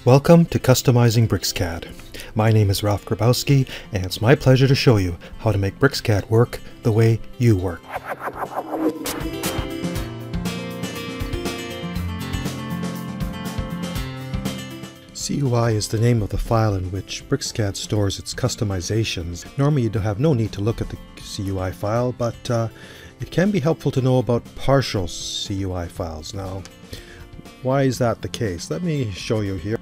Welcome to Customizing BricsCAD. My name is Ralph Grabowski, and it's my pleasure to show you how to make BricsCAD work the way you work. CUI is the name of the file in which BricsCAD stores its customizations. Normally you have no need to look at the CUI file, but it can be helpful to know about partial CUI files. Now, why is that the case? Let me show you here.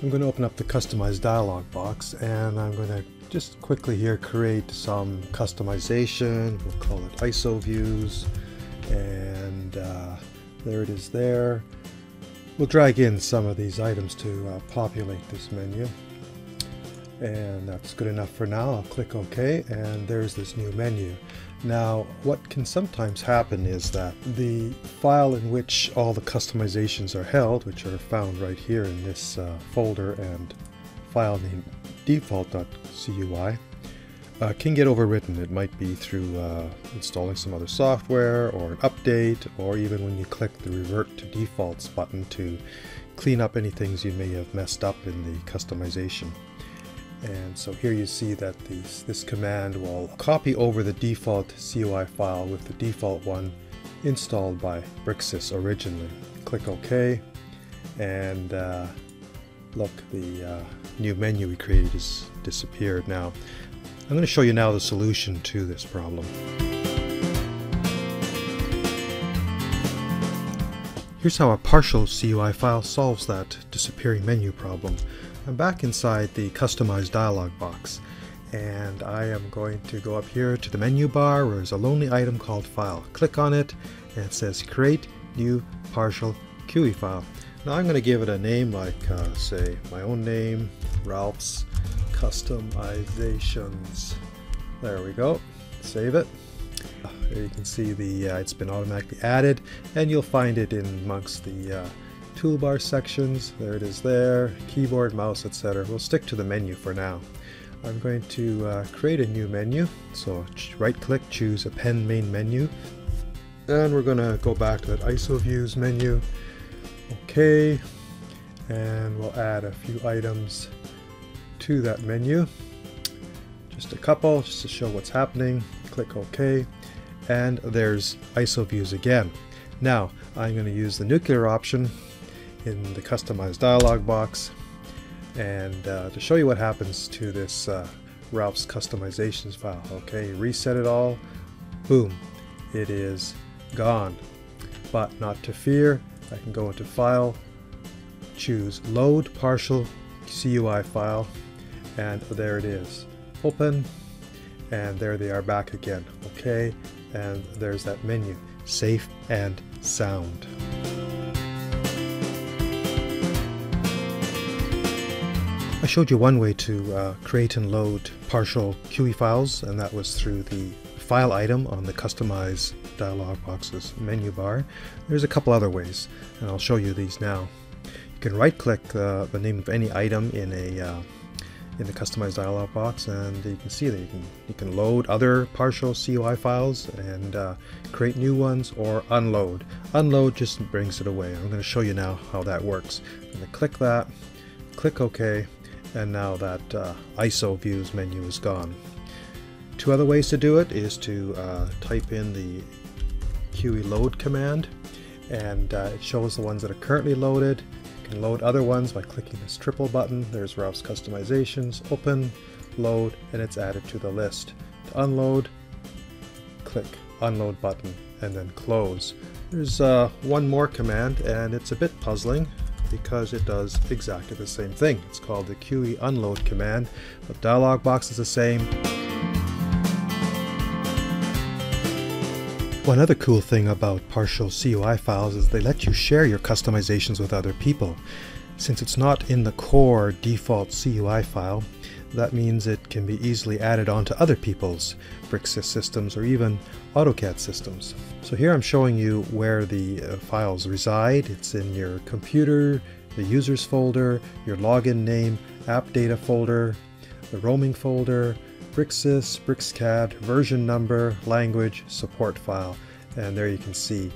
I'm going to open up the Customize dialog box, and I'm going to just quickly here create some customization. We'll call it ISO views, and there it is there. We'll drag in some of these items to populate this menu, and that's good enough for now. I'll click OK, and there's this new menu. Now, what can sometimes happen is that the file in which all the customizations are held, which are found right here in this folder and file named default.cui, can get overwritten. It might be through installing some other software, or an update, or even when you click the revert to defaults button to clean up any things you may have messed up in the customization. And so here you see that this command will copy over the default CUI file with the default one installed by BricsCAD originally. Click OK, and look, the new menu we created has disappeared. Now, I'm going to show you now the solution to this problem. Here's how a partial CUI file solves that disappearing menu problem. I'm back inside the Customize dialog box, and I am going to go up here to the menu bar where there's a lonely item called File. Click on it, and it says Create New Partial CUI File. Now I'm going to give it a name like, say, my own name, Ralph's Customizations. There we go. Save it. There you can see it's been automatically added, and you'll find it in amongst the toolbar sections. There it is there, keyboard, mouse, etc. We'll stick to the menu for now. I'm going to create a new menu, so right click, choose Append Main Menu, and we're going to go back to that ISO Views menu. OK, and we'll add a few items to that menu, just a couple, just to show what's happening. Click OK, and there's ISO Views again. Now I'm going to use the nuclear option in the Customize dialog box, and to show you what happens to this Ralph's Customizations file. Okay, reset it all, boom, it is gone. But not to fear, I can go into File, choose Load Partial CUI File, and there it is. Open, and there they are back again. Okay, and there's that menu, safe and sound. I showed you one way to create and load partial CUI files, and that was through the file item on the Customize dialog box's menu bar. There's a couple other ways, and I'll show you these now. You can right click the name of any item in the Customize dialog box, and you can see that you can load other partial CUI files and create new ones, or unload. Unload just brings it away. I'm going to show you now how that works. I'm going to click that, click OK, and now that ISO Views menu is gone. Two other ways to do it is to type in the CUI load command, and it shows the ones that are currently loaded. You can load other ones by clicking this triple button. There's Ralph's Customizations, open, load, and it's added to the list. To unload, click Unload button, and then close. There's one more command, and it's a bit puzzling because it does exactly the same thing. It's called the CUI unload command, but dialog box is the same. One other cool thing about partial CUI files is they let you share your customizations with other people. Since it's not in the core default CUI file, that means it can be easily added onto other people's BricsCAD systems, or even AutoCAD systems. So here I'm showing you where the files reside. It's in your computer, the users folder, your login name, app data folder, the roaming folder, BricsCAD, version number, language, support file, and there you can see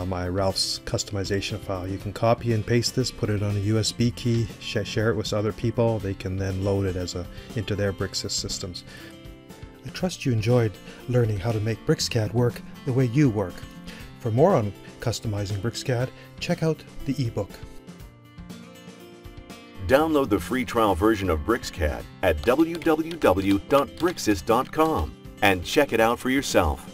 my Ralph's customization file. You can copy and paste this, put it on a USB key, share it with other people. They can then load it into their BricsCAD systems. I trust you enjoyed learning how to make BricsCAD work the way you work. For more on customizing BricsCAD, check out the ebook. Download the free trial version of BricsCAD at www.bricsys.com and check it out for yourself.